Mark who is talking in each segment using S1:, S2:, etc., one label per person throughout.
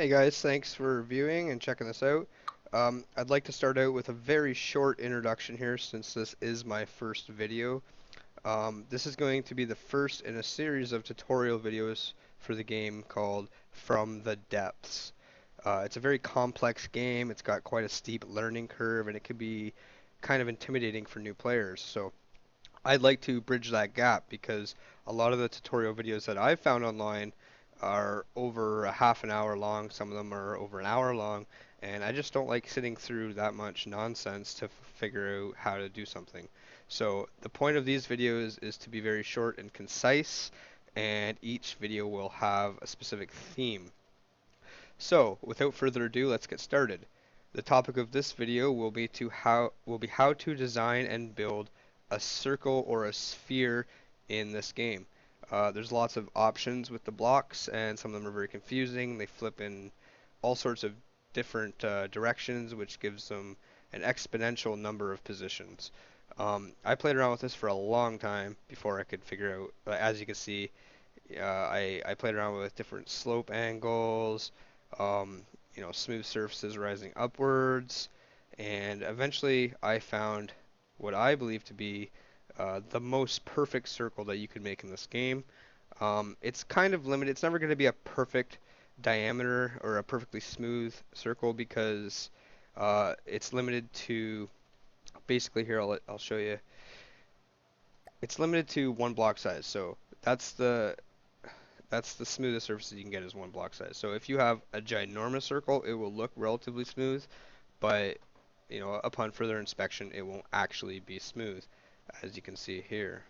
S1: Hey guys, thanks for viewing and checking this out. I'd like to start out with a very short introduction here since this is my first video. This is going to be the first in a series of tutorial videos for the game called From the Depths. It's a very complex game, it's got quite a steep learning curve, and it can be kind of intimidating for new players. So I'd like to bridge that gap because a lot of the tutorial videos that I've found online are over a half an hour long, some of them are over an hour long, and I just don't like sitting through that much nonsense to figure out how to do something. So the point of these videos is to be very short and concise, and each video will have a specific theme. So without further ado, let's get started. The topic of this video will be how to design and build a circle or a sphere in this game. There's lots of options with the blocks, and some of them are very confusing. They flip in all sorts of different directions, which gives them an exponential number of positions. I played around with this for a long time before I could figure out, as you can see, I played around with different slope angles, um, smooth surfaces rising upwards, and eventually I found what I believe to be the most perfect circle that you could make in this game. It's kind of limited. It's never going to be a perfect diameter or a perfectly smooth circle because it's limited to basically here I'll show you. It's limited to one block size, so that's the that's the smoothest surfaces you can get is one block size. So if you have a ginormous circle, it will look relatively smooth, but upon further inspection, it won't actually be smooth, as you can see here.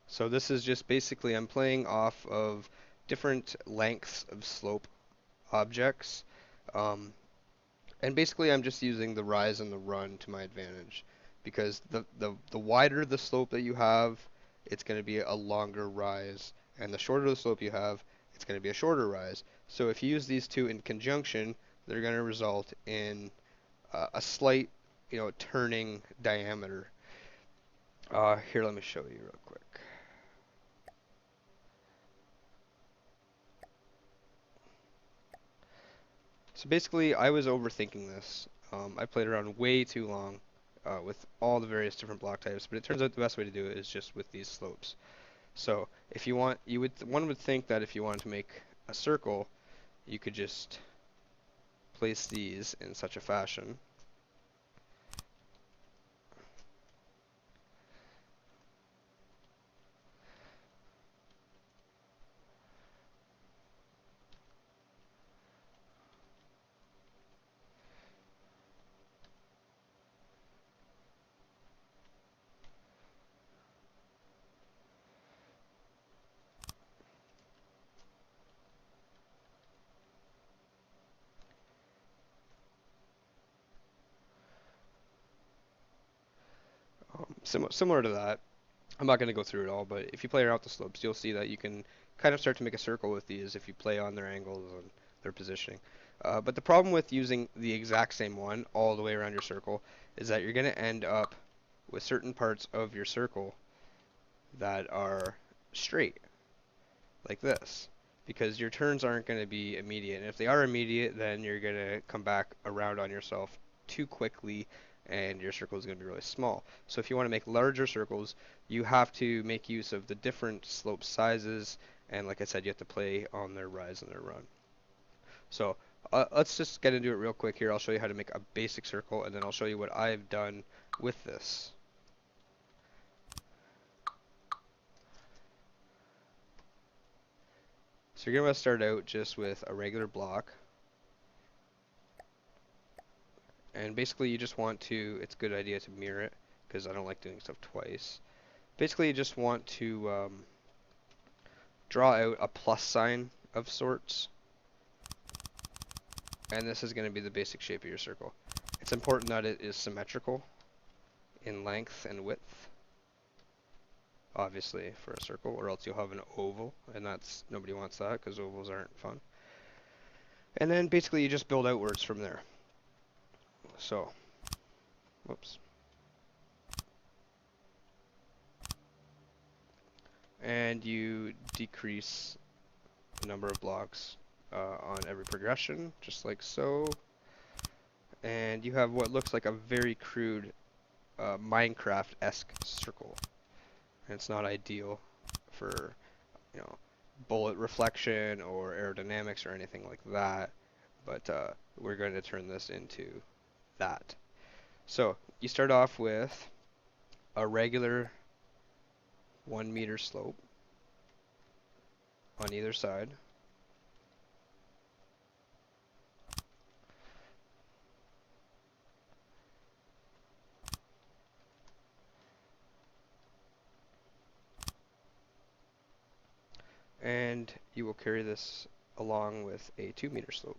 S1: So this is just basically I'm playing off of different lengths of slope objects, um, and basically I'm just using the rise and the run to my advantage, because the wider the slope that you have, it's going to be a longer rise, and the shorter the slope you have, it's going to be a shorter rise. So if you use these two in conjunction, they're going to result in a slight, turning diameter. Here, let me show you real quick. So basically, I was overthinking this. I played around way too long with all the various different block types, but it turns out the best way to do it is just with these slopes. So if you want, one would think that if you wanted to make a circle, you could just place these in such a fashion. Similar to that. I'm not going to go through it all, but if you play around the slopes, you'll see that you can kind of start to make a circle with these if you play on their angles and their positioning. But the problem with using the exact same one all the way around your circle is that you're going to end up with certain parts of your circle that are straight, like this, because your turns aren't going to be immediate. And if they are immediate, then you're going to come back around on yourself too quickly and your circle is going to be really small. So if you want to make larger circles, you have to make use of the different slope sizes, and like I said, you have to play on their rise and their run. So let's just get into it real quick here. I'll show you how to make a basic circle, and then I'll show you what I've done with this. So you're going to start out just with a regular block, and basically you just want to, it's a good idea to mirror it, because I don't like doing stuff twice. Basically you just want to draw out a plus sign of sorts, and this is going to be the basic shape of your circle. It's important that it is symmetrical in length and width, obviously, for a circle, or else you'll have an oval, and that's, nobody wants that because ovals aren't fun. And then basically you just build outwards from there. So, whoops. and you decrease the number of blocks on every progression, just like so. And you have what looks like a very crude Minecraft-esque circle. And it's not ideal for, you know, bullet reflection or aerodynamics or anything like that. But we're going to turn this into that. So you start off with a regular 1 meter slope on either side. And you will carry this along with a 2 meter slope.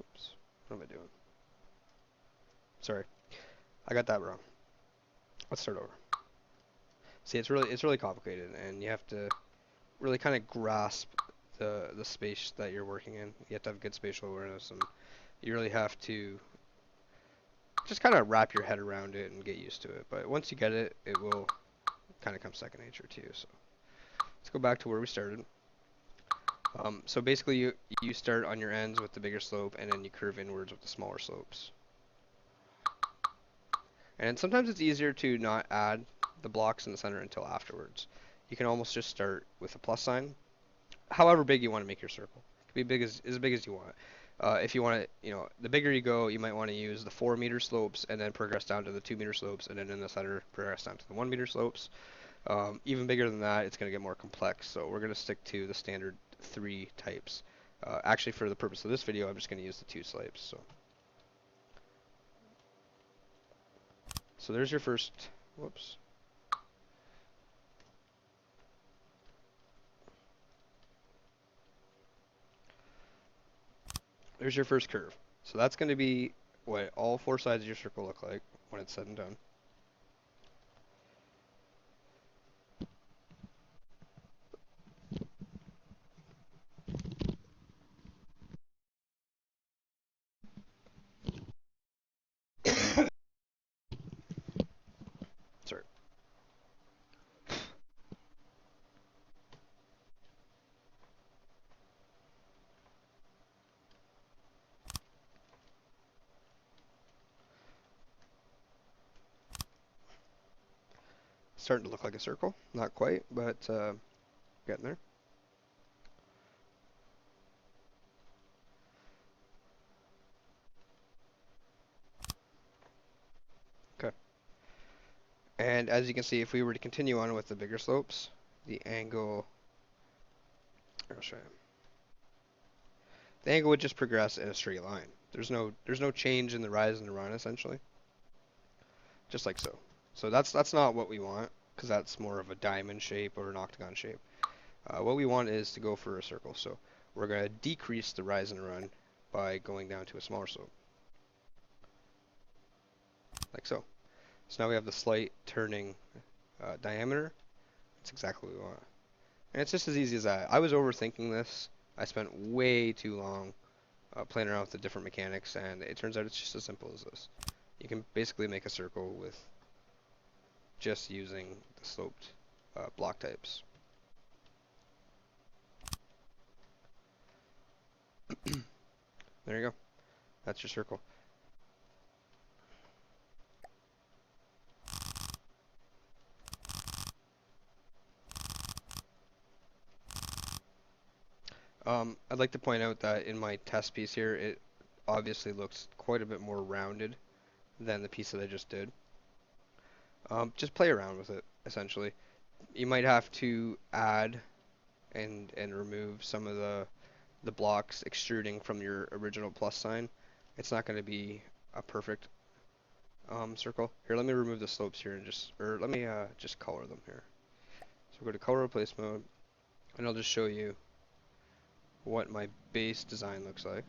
S1: Oops, what am I doing? Sorry, I got that wrong. Let's start over. See, it's really complicated, and you have to really kind of grasp the space that you're working in. You have to have good spatial awareness, and you really have to just kind of wrap your head around it and get used to it. But once you get it, it will kind of come second nature to you. So let's go back to where we started. So basically, you start on your ends with the bigger slope, and then you curve inwards with the smaller slopes. And sometimes it's easier to not add the blocks in the center until afterwards. You can almost just start with a plus sign, however big you want to make your circle. It can be big as big as you want. If you want to, the bigger you go, you might want to use the 4 meter slopes and then progress down to the 2 meter slopes, and then in the center progress down to the 1 meter slopes. Even bigger than that, it's going to get more complex. So we're going to stick to the standard 3 types. Actually, for the purpose of this video, I'm just going to use the 2 slopes. So there's your first. Whoops. There's your first curve. So that's going to be what all 4 sides of your circle look like when it's said and done. Sorry. Starting to look like a circle. Not quite, but getting there. Okay. And as you can see, if we were to continue on with the bigger slopes, the angle, I'll show you. The angle would just progress in a straight line. There's no change in the rise and the run essentially. Just like so. So that's not what we want, because that's more of a diamond shape or an octagon shape. What we want is to go for a circle. So we're going to decrease the rise and run by going down to a smaller slope. Like so. So now we have the slight turning diameter. That's exactly what we want. And it's just as easy as that. I was overthinking this. I spent way too long playing around with the different mechanics, and it turns out it's just as simple as this. You can basically make a circle with just using the sloped block types. There you go. That's your circle. I'd like to point out that in my test piece here, it obviously looks quite a bit more rounded than the piece that I just did. Just play around with it, essentially. You might have to add and remove some of the blocks extruding from your original plus sign. It's not going to be a perfect circle. Here, let me remove the slopes here and let me just color them here. So we'll go to color replace mode, and I'll just show you what my base design looks like.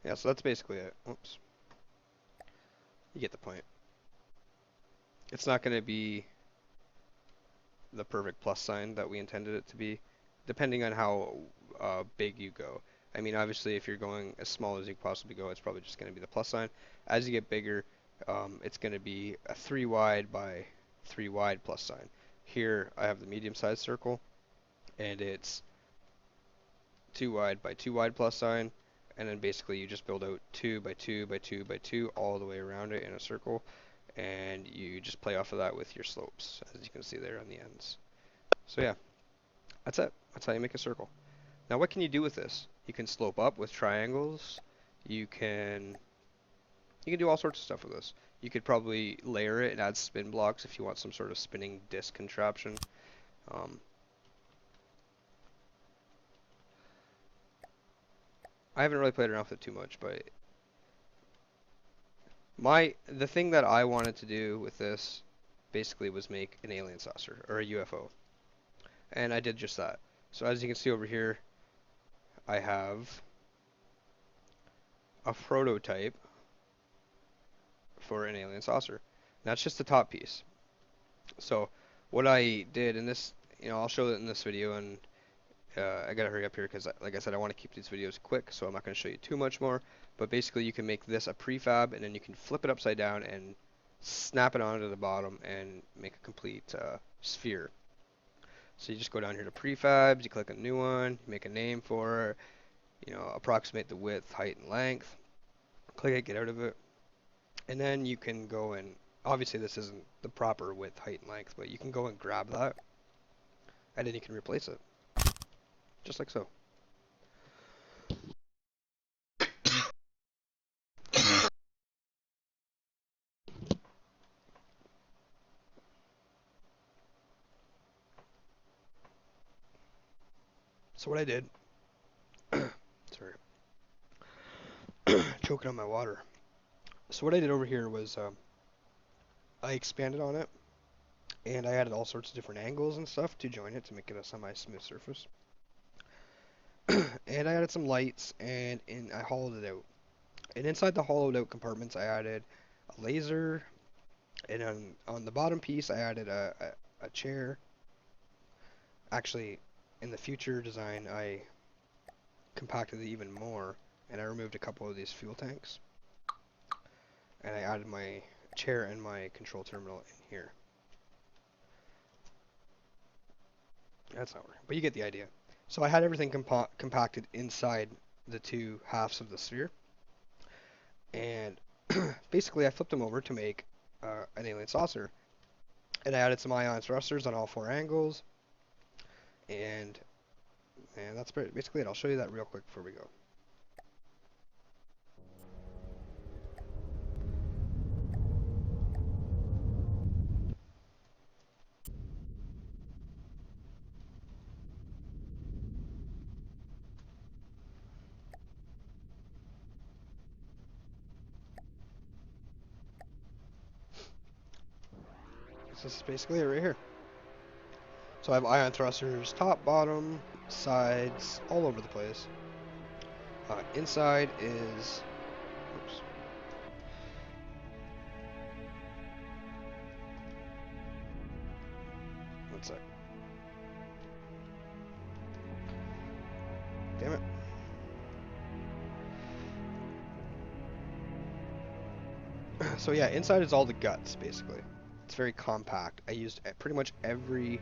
S1: Yeah, so that's basically it. Oops. You get the point. It's not going to be the perfect plus sign that we intended it to be, depending on how big you go. I mean, obviously, if you're going as small as you can possibly go, it's probably just going to be the plus sign. As you get bigger, it's going to be a 3 wide by 3 wide plus sign. Here, I have the medium-sized circle, and it's 2 wide by 2 wide plus sign, and then basically you just build out 2 by 2 by 2 by 2 all the way around it in a circle, and you just play off of that with your slopes, as you can see there on the ends. So yeah, that's it. That's how you make a circle. Now what can you do with this? You can slope up with triangles. You can do all sorts of stuff with this. You could probably layer it and add spin blocks if you want some sort of spinning disc contraption. Um, I haven't really played around with it too much, but the thing that I wanted to do with this basically was make an alien saucer or a UFO, and I did just that. So as you can see over here, I have a prototype for an alien saucer. And that's just the top piece. So what I did in this, I'll show it in this video, and I gotta hurry up here because, like I said, I want to keep these videos quick, so I'm not going to show you too much more. But basically, you can make this a prefab, and then you can flip it upside down and snap it onto the bottom and make a complete sphere. So you just go down here to prefabs, you click a new one, you make a name for it, approximate the width, height, and length. Click it, get out of it, and then you can go and obviously this isn't the proper width, height, and length, but you can go and grab that, and then you can replace it, just like so. So what I did, sorry, choking on my water. So what I did over here was I expanded on it, and I added all sorts of different angles and stuff to join it to make it a semi-smooth surface. And I added some lights, and I hollowed it out. And inside the hollowed out compartments, I added a laser, and on the bottom piece, I added a chair. Actually, in the future design, I compacted it even more, and I removed a couple of these fuel tanks, and I added my chair and my control terminal in here. That's not working, but you get the idea. So I had everything compacted inside the two halves of the sphere, and basically I flipped them over to make an alien saucer, and I added some ion thrusters on all four angles, and that's basically it. I'll show you that real quick before we go. This is basically it right here. So I have ion thrusters top, bottom, sides, all over the place. Inside is, oops, one sec. Damn it. So yeah, inside is all the guts, basically. It's very compact. I used pretty much every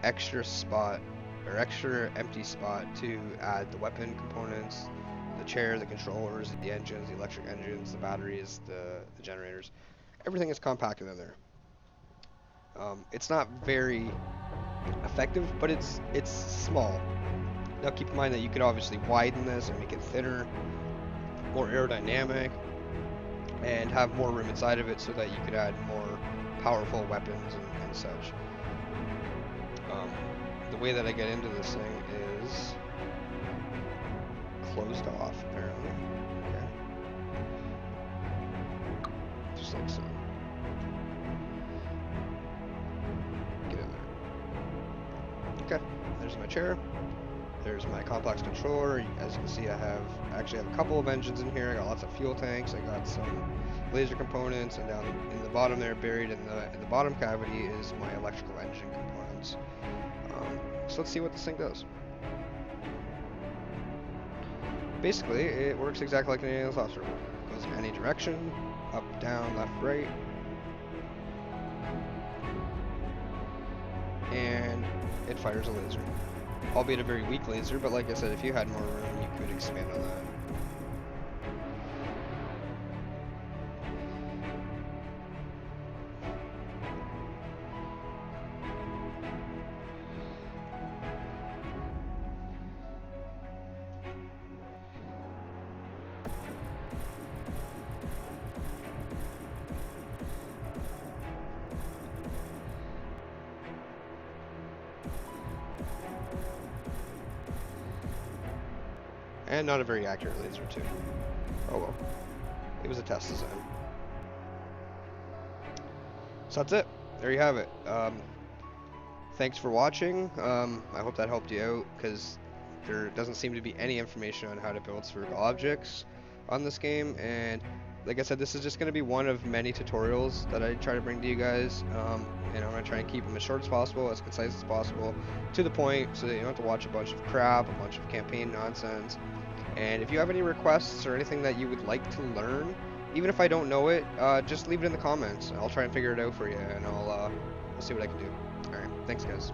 S1: extra spot or extra empty spot to add the weapon components, the chair, the controllers, the engines, the electric engines, the batteries, the generators. Everything is compacted in there. It's not very effective, but it's small. Now keep in mind that you could obviously widen this and make it thinner, more aerodynamic, and have more room inside of it so that you could add more powerful weapons and such. The way that I get into this thing is closed off, apparently. Okay. Just like so. Get in there. Okay, there's my chair. There's my complex controller. As you can see, I actually have a couple of engines in here. I got lots of fuel tanks. I got some laser components, and down in the bottom there, buried in the bottom cavity, is my electrical engine components. So let's see what this thing does. Basically, it works exactly like any other thruster. It goes in any direction, up, down, left, right, and it fires a laser. Albeit a very weak laser, but like I said, if you had more room, you could expand on that. And not a very accurate laser, too. Oh well. It was a test design. So that's it. There you have it. Thanks for watching. I hope that helped you out, because there doesn't seem to be any information on how to build spherical objects on this game, and like I said, this is just going to be one of many tutorials that I try to bring to you guys, and I'm going to try and keep them as short as possible, as concise as possible, to the point, so that you don't have to watch a bunch of crap, a bunch of campaign nonsense. And if you have any requests or anything that you would like to learn, even if I don't know it, just leave it in the comments. I'll try and figure it out for you, and I'll see what I can do. Alright, thanks guys.